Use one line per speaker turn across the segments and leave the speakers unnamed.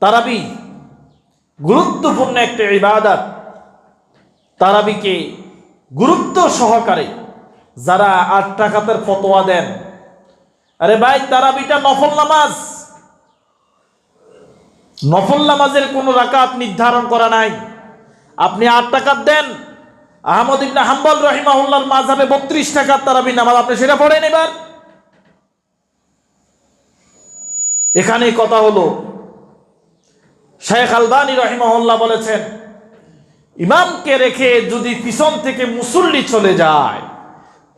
তারাবি গুরুত্বপূর্ণ একটা ইবাদত। তারাবিকে গুরুত্ব সহকারে যারা 8 রাকাতের ফতোয়া দেন, আরে ভাই তারাবিটা নফল নামাজ, নফল নামাজের কোনো রাকাত নির্ধারণ করা নাই। আপনি 8 রাকাত দেন, আহমদ ইবনে হাম্বল রাহিমাহুল্লাহর মাযহাবে 32 রাকাত তারাবি নামাজ, আপনি সেটা পড়েন। এবার এখানে কথা হলো, শেখ আলবানী রাহিমাহুল্লাহ বলেছেন, ইমামকে রেখে যদি পিছন থেকে মুসল্লি চলে যায়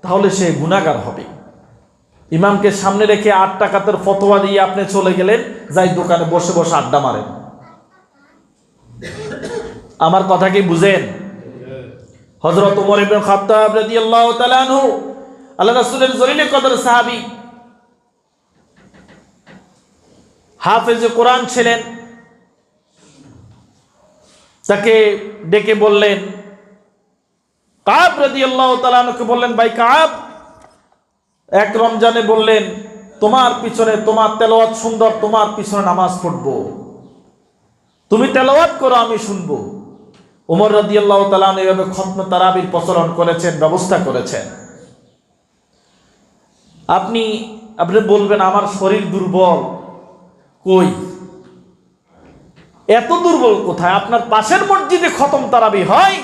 তাহলে সে গুনাহগার হবে। ইমামকে সামনে রেখে 8 রাকাতের ফতোয়া দিয়ে আপনি চলে গেলেন, যাই দোকানে বসে বসে আড্ডা মারেন। আমার কথা কি বুঝেন? হযরত ওমর ইবনে খাত্তাব রাদিয়াল্লাহু তাআলা আনহু, আল্লাহ রাসূলের জলিলে কদর সাহাবী, হাফেজে কোরআন ছিলেন। তাকে ডেকে বললেন, কাব রাদিয়াল্লাহু তাআলা আনহুকে বললেন, ভাই কাব, এক রমজানে বললেন তোমার পিছনে, তোমার তেলাওয়াত সুন্দর, তোমার পিছনে নামাজ পড়বো, তুমি তেলাওয়াত করো, আমি শুনবো। ওমর রাদিয়াল্লাহু তাআলা আনহু এভাবে খতমে তারাবির প্রচলন করেছেন, ব্যবস্থা করেছেন। আপনি বলবেন আমার শরীর দুর্বল, কই এত দুর্বল কোথায়? আপনার পাশের মসজিদে খতম তারাবি হয়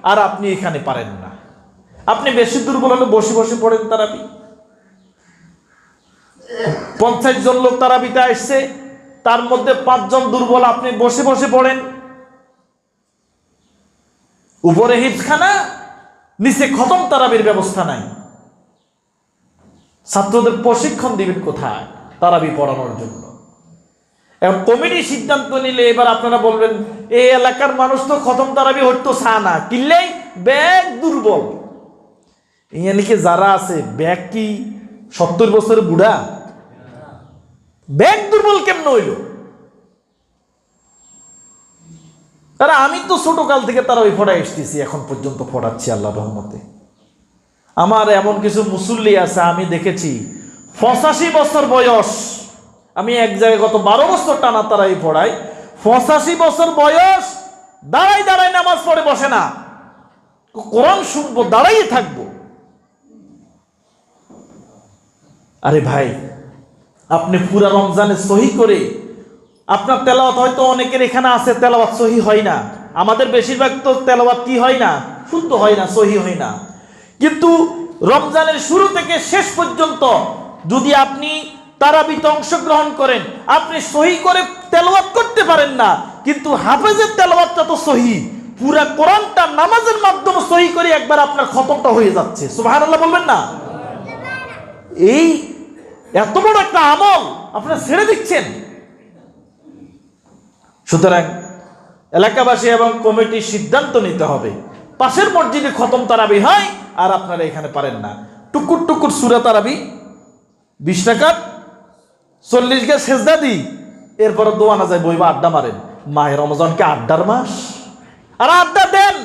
আর আপনি এখানে পারেন না। আপনি বেশি দুর্বল হলে বসে বসে পড়েন তারাবি। 50 জন লোক তারাবিতে আসছে, তার মধ্যে 5 জন দুর্বল, আপনি বসে বসে পড়েন। উপরে হিফজখানা, নিচে খতম তারাবির ব্যবস্থা নাই। ছাত্রদের প্রশিক্ষণ দিবেন কোথায় তারাবি পড়ানোর জন্য? এখন কমিটি সিদ্ধান্ত নিলে এবার আপনারা বলবেন এই এলাকার মানুষ তো খতম তারাবি হইতো না, কিনলেই ব্যাগ দুর্বল। ইয়ানিকে যারা আছে, ব্যাগ কি 70 বছরের বুড়া? ব্যাগ দুর্বল কেমন হইল? তারা আমি তো ছোট কাল থেকে তারাবি পড়াই এসেছি, এখন পর্যন্ত পড়াচ্ছি আল্লাহর রহমতে। আমার এমন কিছু মুসল্লি আছে আমি দেখেছি 85 বছর বয়স, আমি এক জায়গায় গত 12 বছর টানা তারাবি পড়াই, 85 বছর বয়স, দাঁড়াই দাঁড়াই নামাজ পড়ে বসে না, কোরআন শুনবো, দাঁড়াইয়ে থাকবো। আরে ভাই, আপনি পুরা রমজানে সহি করে আপনার তেলাওয়াত, হয়তো অনেকের এখানে আছে তেলাওয়াত সহি হয় না, আমাদের বেশিরভাগ তো তেলাওয়াত কি হয় না, শুদ্ধ হয় না, সহি হয় না। কিন্তু রমজানের শুরু থেকে শেষ পর্যন্ত যদি আপনি তারাবিতে অংশগ্রহণ করেন, আপনি সহি করে তেলাওয়াত করতে পারেন না, কিন্তু হাফেজের তেলাওয়াতটা তো সহি, পুরা কোরআনটা নামাজের মাধ্যমে সহি করে একবার আপনার খতমটা হয়ে যাচ্ছে। সুবহানাল্লাহ বলবেন না? এই এত বড় একটা আমল আপনারা ছেড়ে দিচ্ছেন। সুতরাং এলাকাবাসী এবং কমিটির সিদ্ধান্ত নিতে হবে, পাশের মসজিদে খতম তারাবি হয় আর আপনারা এখানে পারেন না। টুকুর টুকুর সূরা তারাবি 20 রাকাত, 40 গা সেজদা দিই, এরপরে দোয়া না যায় বইবা, আড্ডা মারেন। মাহে রমজানকে আড্ডার মাস, আর আড্ডা দেন,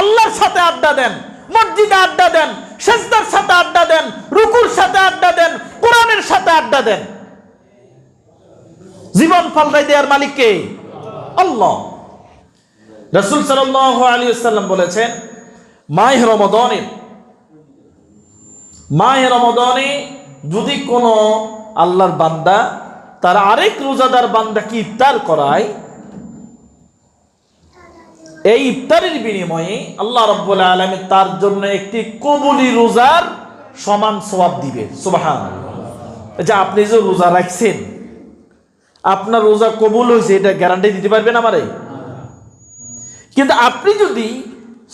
আল্লাহর সাথে আড্ডা দেন, মসজিদে আড্ডা দেন, সেজদার সাথে আড্ডা দেন, রুকুর সাথে আড্ডা দেন, কোরআনের সাথে আড্ডা দেন। জীবন পাল্টাই দেওয়ার মালিক কে? আল্লাহ। রাসূল সাল্লাল্লাহু আলাইহি ওয়াসাল্লাম বলেছেন, মাহে রমাদানে যদি কোনো আল্লাহর বান্দা তার আরেক রোজাদার বান্দাকে ইফতার করায়, এই ইফতারের বিনিময়ে আল্লাহ রাব্বুল আলামিন তার জন্য একটি কবুলি রোজার সমান সওয়াব দিবে। সুবহানাল্লাহ। যে আপনি যে রোজা রাখছেন, আপনার রোজা কবুল হয়েছে, এটা গ্যারান্টি দিতে পারবেন আমারে? কিন্তু আপনি যদি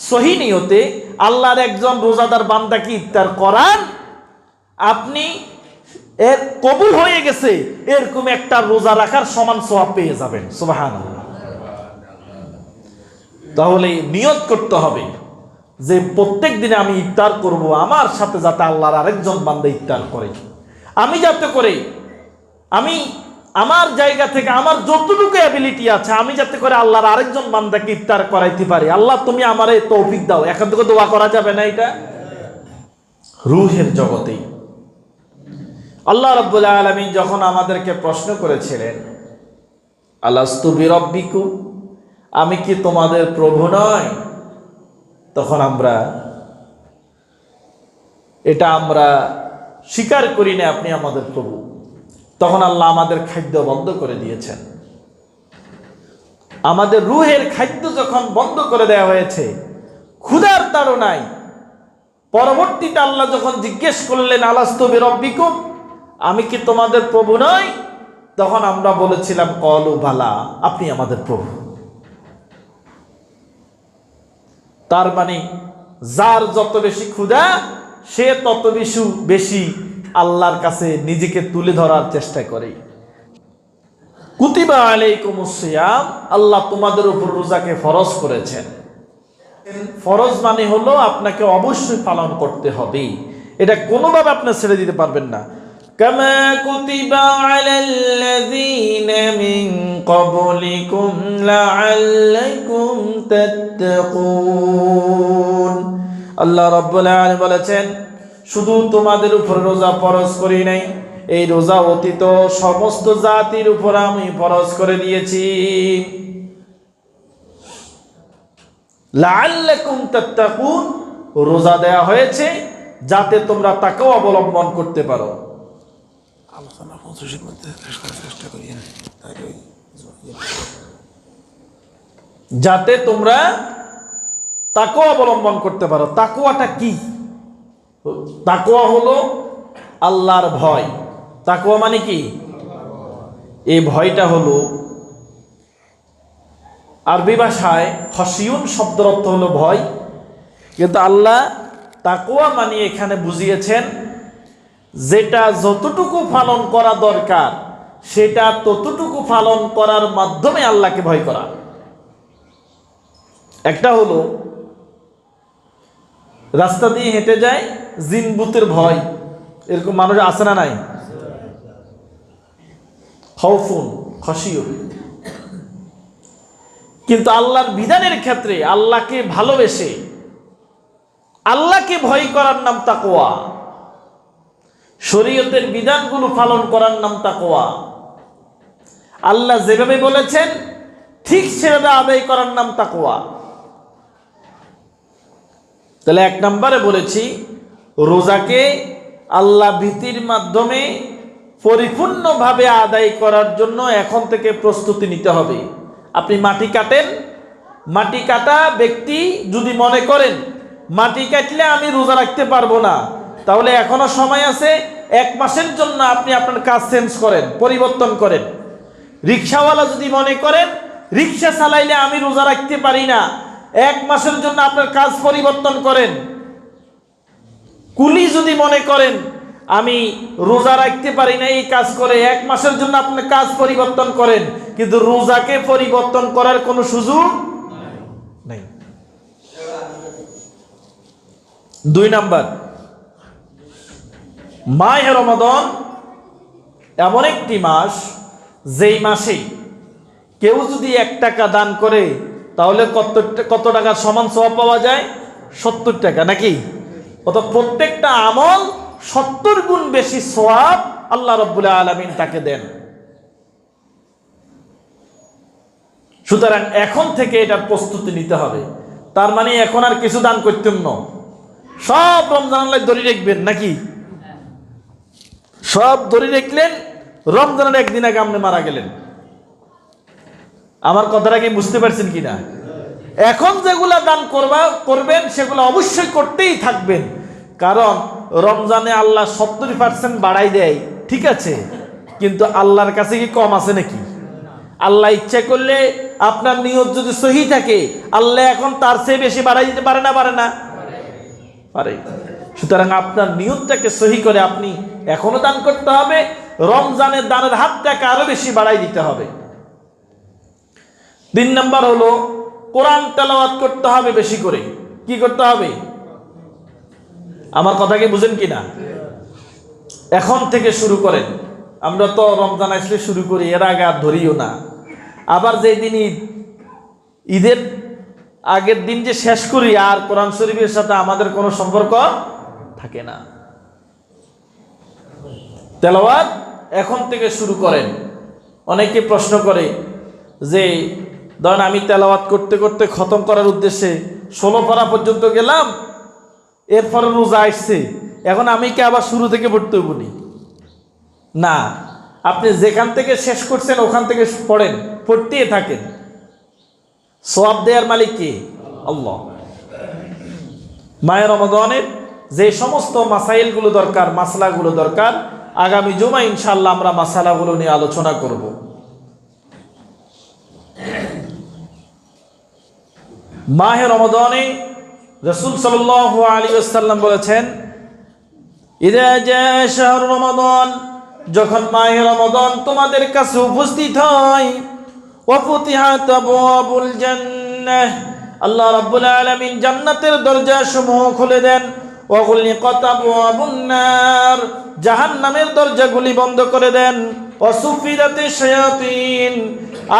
সহি নিয়তে আল্লাহর একজন রোজাদার বান্দাকে ইফতার করান, আপনি এর কবুল হয়ে গেছে এরকম একটা রোজা রাখার সমান সওয়াব পেয়ে যাবেন। সুবহানাল্লাহ। তাহলে নিয়ত করতে হবে যে প্রত্যেক দিনে আমি ইফতার করব, আমার সাথে যাতে আল্লাহর আরেকজন বান্দা ইফতার করে, আমি যাতে করে, আমি আমার জায়গা থেকে আমার যতটুকু অ্যাবিলিটি আছে আমি যাতে করে আল্লাহর আরেকজন বান্দাকে ইফতার করাইতে পারি। আল্লাহ তুমি আমারে তৌফিক দাও। এখন থেকে দোয়া করা যাবে না? এটা রূহের জগতেই আল্লাহ রাব্বুল আলামিন যখন আমাদেরকে প্রশ্ন করেছিলেন, আলাস্তু বিরাব্বিকুম, আমি কি তোমাদের প্রভু নয়? তখন আমরা স্বীকার করি না আপনি আমাদের প্রভু। তখন আল্লাহ আমাদের খাদ্য বন্ধ করে দিয়েছেন। আমাদের রুহের খাদ্য যখন বন্ধ করে দেওয়া হয়েছে, ক্ষুধার তাড়নায়, পরবর্তীতে আল্লাহ যখন জিজ্ঞেস করলেন আলাস্তু বিরাব্বিকুম, আমি কি তোমাদের প্রভু নয়? তখন আমরা বলেছিলাম ক্বালু বালা, আপনি আমাদের প্রভু। তার মানে যার যত বেশি ক্ষুধা, সে তত বেশি আল্লাহর কাছে নিজেকে তুলে ধরার চেষ্টা করে। কুতিবা আলাইকুমুস সিয়াম, আল্লাহ তোমাদের উপর রোজাকে ফরজ করেছেন। ফরজ মানে হলো আপনাকে অবশ্যই পালন করতে হবে, এটা কোনোভাবে আপনি ছেড়ে দিতে পারবেন না। কামা কুতিবা আলাল্লাযীনা মিন ক্বাবলিকুম লাআল্লাকুম তাত্তাকুন। আল্লাহ রাব্বুল আলামিন বলেছেন, শুধু তোমাদের উপর রোজা ফরজ করি নাই, এই রোজা অতীত সমস্ত জাতির উপর আমি ফরজ করে দিয়েছি। লাআল্লাকুম তাত্তাকুন, রোজা দেয়া হয়েছে যাতে তোমরা তাকেও অবলম্বন করতে পারো।
আলোচনা 25-এর মধ্যে শেষ করার চেষ্টা করি,
যাতে তোমরা তাকেও অবলম্বন করতে পারো। তাকওয়াটা কি? তাকওয়া হলো আল্লাহর ভয়। তাকওয়া মানে কি? এই ভয়টা হলো আরবি ভাষায় খশিয়ুন শব্দের অর্থ হলো ভয়, কিন্তু আল্লাহ তাকওয়া মানে এখানে বুঝিয়েছেন যেটা যতটুকু পালন করা দরকার সেটা ততটুকু পালন করার মাধ্যমে আল্লাহকে ভয় করা। একটা হলো রাস্তা দিয়ে হেঁটে যায়, জিন ভূতের ভয়, এরকম মানুষ আছে না নাই? খাউফুন খশিয়ুন। কিন্তু আল্লাহর বিধানের ক্ষেত্রে আল্লাহকে ভালোবেসে আল্লাহকে ভয় করার নাম তাকওয়া। শরীয়তের বিধানগুলো পালন করার নাম তাকওয়া। আল্লাহ যেভাবে বলেছেন ঠিক সেভাবে আদায় করার নাম তাকওয়া। তাহলে এক নম্বরে বলেছি, রোজাকে আল্লাহ ভীতির মাধ্যমে পরিপূর্ণভাবে আদায় করার জন্য এখন থেকে প্রস্তুতি নিতে হবে। আপনি মাটি কাটেন, মাটি কাটা ব্যক্তি যদি মনে করেন মাটি কাটলে আমি রোজা রাখতে পারবো না, তাহলে এখনো সময় আছে, 1 মাসের জন্য আপনি আপনার কাজ চেঞ্জ করেন, পরিবর্তন করেন। রিক্সাওয়ালা যদি মনে করেন রিক্সা চালাইলে আমি রোজা রাখতে পারি না, 1 মাসের জন্য আপনার কাজ পরিবর্তন করেন। কুলি যদি মনে করেন আমি রোজা রাখতে পারি না, এই কাজ করে 1 মাসের জন্য আপনার কাজ পরিবর্তন করেন, কিন্তু রোজাকে পরিবর্তন করার কোনো সুযোগ নেই। 2 নাম্বার, মাহে রমাদান এমন একটি মাস যেই মাসে কেউ যদি 1 টাকা দান করে তাহলে কত টাকা সমান সওয়াব পাওয়া যায়? 70 টাকা, নাকি? অর্থাৎ প্রত্যেকটা আমল 70 গুণ বেশি সওয়াব আল্লাহ রাব্বুল আলামিন তাকে দেন। সুতরাং এখন থেকে এটার প্রস্তুতি নিতে হবে। তার মানে এখন আর কিছু দান করতেন না, সব রমজান আল্লাহ ধরে রাখবেন, নাকি? সব ধরে রাখলেন, রমজানের একদিন আগে আপনি মারা গেলেন। আমার কথাটা কি বুঝতে পারছেন কিনা? এখন যেগুলা দান করবেন সেগুলো অবশ্যই করতেই থাকবেন, কারণ রমজানে আল্লাহ 70% বাড়াই দেয়, ঠিক আছে, কিন্তু আল্লাহর কাছে কি কম আছে নাকি? আল্লাহ ইচ্ছা করলে আপনার নিয়ত যদি সহি থাকে আল্লাহ এখন তার চেয়ে বেশি বাড়াই দিতে পারে না? পারে। সুতরাং আপনার নিয়তটাকে সহি করে আপনি এখনো দান করতে হবে, রমজানের দানের হাতটাকে আরো বেশি বাড়াই দিতে হবে। 3 নাম্বার হলো কোরআন তেলাওয়াত করতে হবে বেশি করে। কি করতে হবে? আমার কথা কি বুঝেন কিনা? এখন থেকে শুরু করেন। আমরা তো রমজান আসলে শুরু করি, এর আগে আর ধরিও না। আবার যেই দিন ঈদের আগের দিন যে শেষ করি, আর কোরআন শরীফের সাথে আমাদের কোনো সম্পর্ক থাকে না। তেলাওয়াত এখন থেকে শুরু করেন। অনেকে প্রশ্ন করে যে ধরেন আমি তেলাওয়াত করতে করতে খতম করার উদ্দেশ্যে 16 পারা পর্যন্ত গেলাম, এরপরে রোজা আসছে, এখন আমি কি আবার শুরু থেকে পড়তে হইব না? আপনি যেখান থেকে শেষ করছেন ওখান থেকে পড়েন, পড়তেই থাকেন। সওয়াব দেওয়ার মালিক কে? আল্লাহ। মায়ের রমাদানের যে সমস্ত মাসাইলগুলো দরকার, মাসলাগুলো দরকার, আগামী জুমা ইনশাআল্লাহ আমরা মাসালাগুলো নিয়ে আলোচনা করব। মাহে রমাদানে রাসূল সাল্লাল্লাহু আলাইহি ওয়াসাল্লাম বলেছেন, ইযা জাআ শাহরু রমাদান, যখন মাহে রমাদান তোমাদের কাছে উপস্থিত হয়, ওয়া ফুতিহাত আবওয়াবুল জান্নাহ, আল্লাহ রাব্বুল আলামিন জান্নাতের দরজাসমূহ খুলে দেন, ওয়া গুলিকাত আবওয়াবুন নার, জাহান্নামের দরজাগুলি বন্ধ করে দেন, ওয়া সুফিরাতিশ শায়াতিন,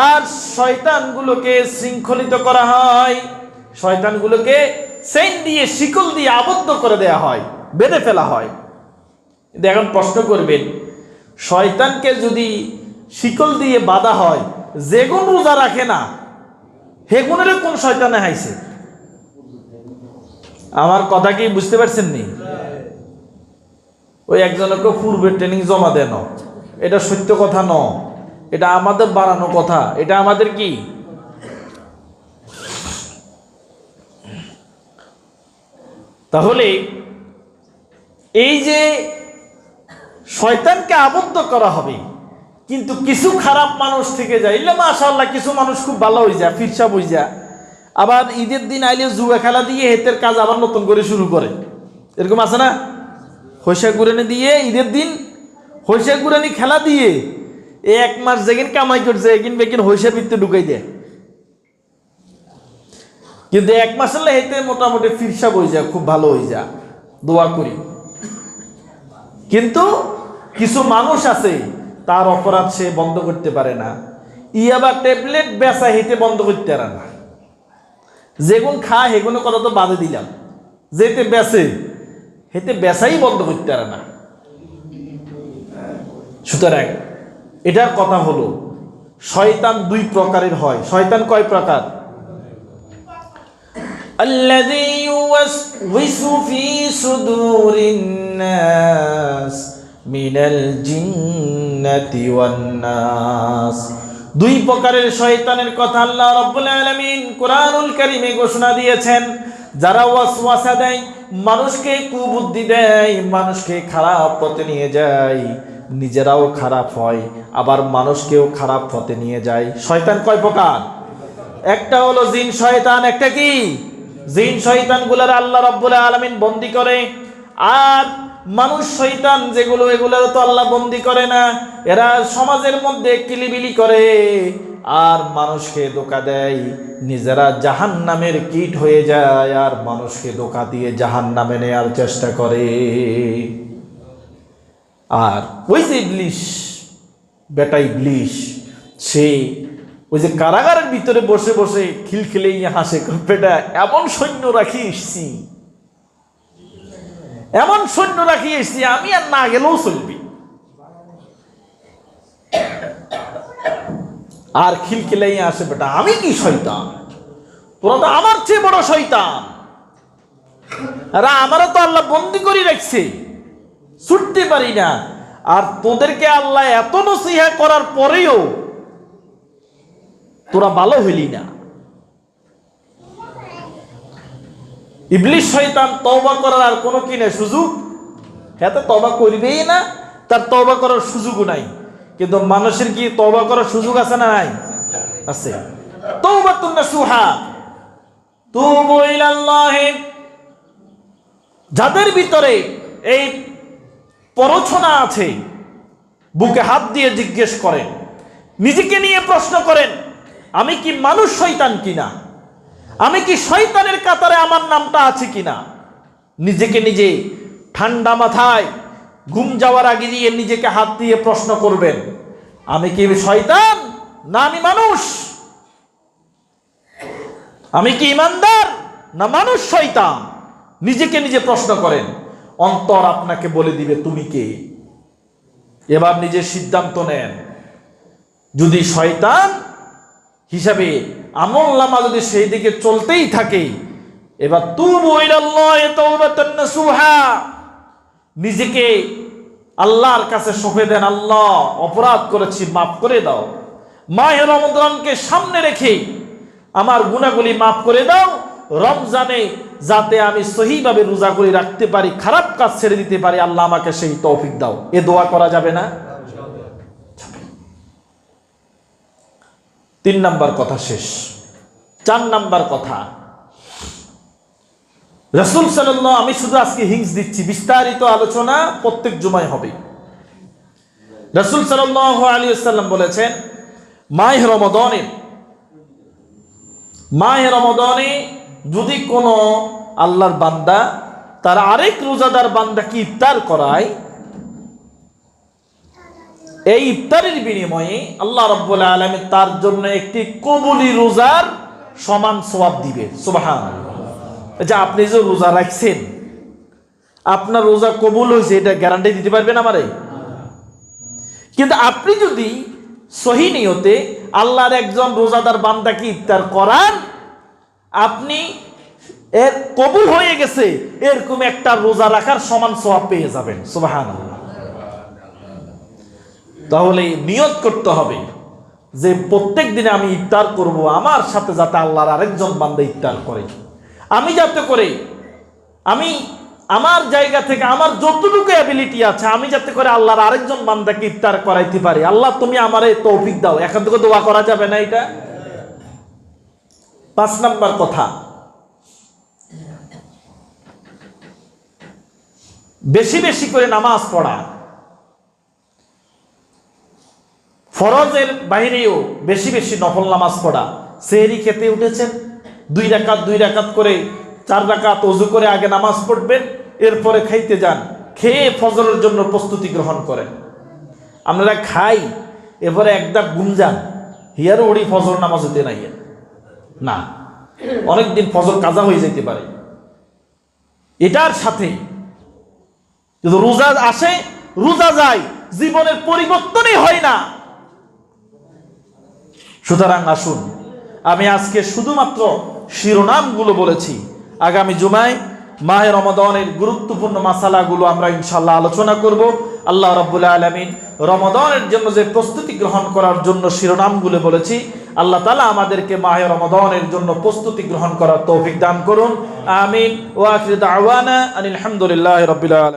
আর শয়তানগুলোকে শৃঙ্খলিত করা হয়, শয়তানগুলোকে চেইন দিয়ে, শিকল দিয়ে আবদ্ধ করে দেয়া হয়, বেঁধে ফেলা হয়। এখন প্রশ্ন করবেন, শয়তানকে যদি শিকল দিয়ে বাঁধা হয়, যেগুন রোজা রাখে না হেগুনের কোন শয়তানে হাইছে? আমার কথা কি বুঝতে পারছেন নি? ওই একজনকে পূর্বে ট্রেনিং জমা দেন, এটা সত্য কথা ন, এটা আমাদের বানানো কথা, এটা আমাদের কি তাহলে এই যে শয়তানকে আবদ্ধ করা হবে, কিন্তু কিছু খারাপ মানুষ থেকে যায়, ইল্লা মাশাআল্লাহ কিছু মানুষ খুব ভালো হয়ে যায়, ফিরসা বই যায়, আবার ঈদের দিন আইলে জুয়া খেলা দিয়ে হেতের কাজ আবার নতুন করে শুরু করে, এরকম আছে না? হইসা গুরানি দিয়ে ঈদের দিন হইসা গুরানি খেলা দিয়ে এই 1 মাস যেদিন কামাই করছে একিন বেকিন হইসা ভিতরে ঢুকাই দেয়, কিন্তু 1 মাস হলে হেতে মোটামুটি ফিরসা বই যায়, খুব ভালো হয়ে যায়, দোয়া করি। কিন্তু কিছু মানুষ আছে তার অপরাধ সে বন্ধ করতে পারে না, ইয়াবা ট্যাবলেট বেচা হেতে বন্ধ করতে পারে না, যেগুন খায় হেগুনো কথা তো বাদে দিলাম, যেতে বেচে হেতে বেচাই বন্ধ করতে পারে না। সুতরাং এটার কথা হলো শয়তান 2 প্রকারের হয়। শয়তান কয় প্রকার? আল্লাযী ইউওয়াসওয়িসু ফী সুদুরিন নাস মিনাল জিন্নাতি ওয়ান নাস। 2 প্রকারের শয়তানের কথা আল্লাহ রাব্বুল আলামিন কুরআনুল কারীমে ঘোষণা দিয়েছেন। যারা ওয়াসওয়াসা দেয়, মানুষকে কুবুদ্ধি দেয়, মানুষকে খারাপ পথে নিয়ে যায়, নিজেরাও খারাপ হয়, আবার মানুষকেও খারাপ পথে নিয়ে যায়। শয়তান কয় প্রকার? একটা হলো জিন শয়তান, একটা কি? জিন শয়তানগুলোর আল্লাহ রাব্বুল আলামিন বন্দী করে, আর মানুষ শয়তান যেগুলো, এগুলোর তো আল্লাহ বন্দী করে না, এরা সমাজের মধ্যে কিলিবিলি করে আর মানুষকে ধোঁকা দেয়, নিজেরা জাহান্নামের কীট হয়ে যায় আর মানুষকে ধোঁকা দিয়ে জাহান্নামে নেওয়ার চেষ্টা করে। আর ওই যে ইবলিশ, বেটা ইবলিশ, সে ওই যে কারাগারের ভিতরে বসে বসে খিলখিলেই হাসে, বেটা এমন সৈন্য রাখি এসছি, এমন সৈন্য রাখি এসছি, আমি আর না গেলেও চলবি। আর খিলখিলাই আসে, বেটা আমি কি শয়তান, তোরা তো আমার চেয়ে বড় শয়তান, আর আমারও তো আল্লাহ বন্দি করে রাখছে, ছুটতে পারি না, আর তোদেরকে আল্লাহ এত নসিহা করার পরেও তোরা ভালো হইলি না। ইবলিশ শয়তান তওবা করার আর কোনো কি নাই সুযোগ, হ্যাঁ তো তওবা করবেই না, তার তওবা করার সুযোগও নাই। কিন্তু মানুষের কি তওবা করার সুযোগ আছে না নাই? আছে। তাওবাতুন নাসুহা, তুবু ইলাল্লাহ। যাদের ভিতরে এই পরছনা আছে, বুকে হাত দিয়ে জিজ্ঞেস করেন, নিজেকে নিয়ে প্রশ্ন করেন, আমি কি মানুষ শয়তান কিনা, আমি কি শয়তানের কাতারে আমার নামটা আছে কিনা। নিজেকে নিজে ঠান্ডা মাথায় ঘুম যাওয়ার আগে দিয়ে নিজেকে হাত দিয়ে প্রশ্ন করবেন, আমি কি শয়তান না আমি মানুষ, আমি কি ইমানদার না মানুষ শয়তান। নিজেকে নিজে প্রশ্ন করেন, অন্তর আপনাকে বলে দিবে তুমি কে। এবার নিজের সিদ্ধান্ত নেন, যদি শয়তান হিসাবে আমলনামা যদি সেই দিকে চলতেই থাকে, এবার তুবু ইলাল্লাহি তাওবাতান নাসুহা, নিজেকে আল্লাহর কাছে সঁপে দেন, আল্লাহ অপরাধ করেছি, মাফ করে দাও। মাহে রমজানকে সামনে রেখে আমার গুনাহগুলি মাফ করে দাও, রমজানে যাতে আমি সহিভাবে রোজা করে রাখতে পারি, খারাপ কাজ ছেড়ে দিতে পারি, আল্লাহ আমাকে সেই তৌফিক দাও। এ দোয়া করা যাবে না? 3 নাম্বার কথা শেষ। 4 নাম্বার কথা, রাসূল সাল্লাল্লাহু, আমি শুধু আজকে হিংস দিচ্ছি, বিস্তারিত আলোচনা প্রত্যেক জুমায় হবে। রাসূল সাল্লাল্লাহু আলাইহি ওয়াসাল্লাম বলেছেন, মাহে রমাদানে যদি কোনো আল্লাহর বান্দা তার আরেক রোজাদার বান্দাকে ইফতার করায়, এই ইফতারের বিনিময়ে আল্লাহ রাব্বুল আলামিন তার জন্য একটি কবুলি রোজার সমান সওয়াব দিবে। সুবহানাল্লাহ। যে আপনি যে রোজা রাখছেন, আপনার রোজা কবুল হয়েছে, এটা গ্যারান্টি দিতে পারবেন আমারে? কিন্তু আপনি যদি সহি নিয়তে আল্লাহর একজন রোজাদার বান্দাকে ইফতার করান, আপনি এর কবুল হয়ে গেছে এরকম একটা রোজা রাখার সমান সওয়াব পেয়ে যাবেন। সুবহানাল্লাহ। তাহলে নিয়ত করতে হবে যে প্রত্যেক দিনে আমি ইফতার করব, আমার সাথে যাতে আল্লাহর আরেকজন বান্দা ইফতার করে, আমি যাতে করে আমি আমার জায়গা থেকে আমার যতটুকু অ্যাবিলিটি আছে আমি যাতে করে আল্লাহর আরেকজন বান্দাকে ইফতার করাইতে পারি। আল্লাহ তুমি আমারে তৌফিক দাও। এখান থেকে দোয়া করা যাবে না এটা? 5 নাম্বার কথা, বেশি বেশি করে নামাজ পড়া। ফরজের বাইরেও বেশি বেশি নফল নামাজ পড়া। সেহরি খেতে উঠেছেন, 2 রাকাত করে 4 রাকাত ওযু করে আগে নামাজ পড়বেন, এরপরে খাইতে যান, খেয়ে ফজরের জন্য প্রস্তুতি গ্রহণ করেন। আপনারা খাই এরপরে একদম গুমজান, হিয়ার ওড়ি ফজর নামাজ হতে নাই না, অনেকদিন ফজর কাজা হয়ে যেতে পারে। এটার সাথে যদি রোজা আসে, রোজা যায়, জীবনের পরিবর্তনই হয় না। সুতরাং আসুন, আমি আজকে শুধুমাত্র শিরোনামগুলো বলেছি। আগামী জুমায় মাহে রমাদানের গুরুত্বপূর্ণ মাসালাগুলো আমরা ইনশাআল্লাহ আলোচনা করব। আল্লাহ রাব্বুল আলামিন রমাদানের জন্য যে প্রস্তুতি গ্রহণ করার জন্য শিরোনামগুলো বলেছি, আল্লাহ তাআলা আমাদেরকে মাহে রমাদানের জন্য প্রস্তুতি গ্রহণ করার তৌফিক দান করুন। আমিন। ওয়া আখিরু দাওয়ানা আনিল হামদুলিল্লাহি রাব্বিল আলামিন।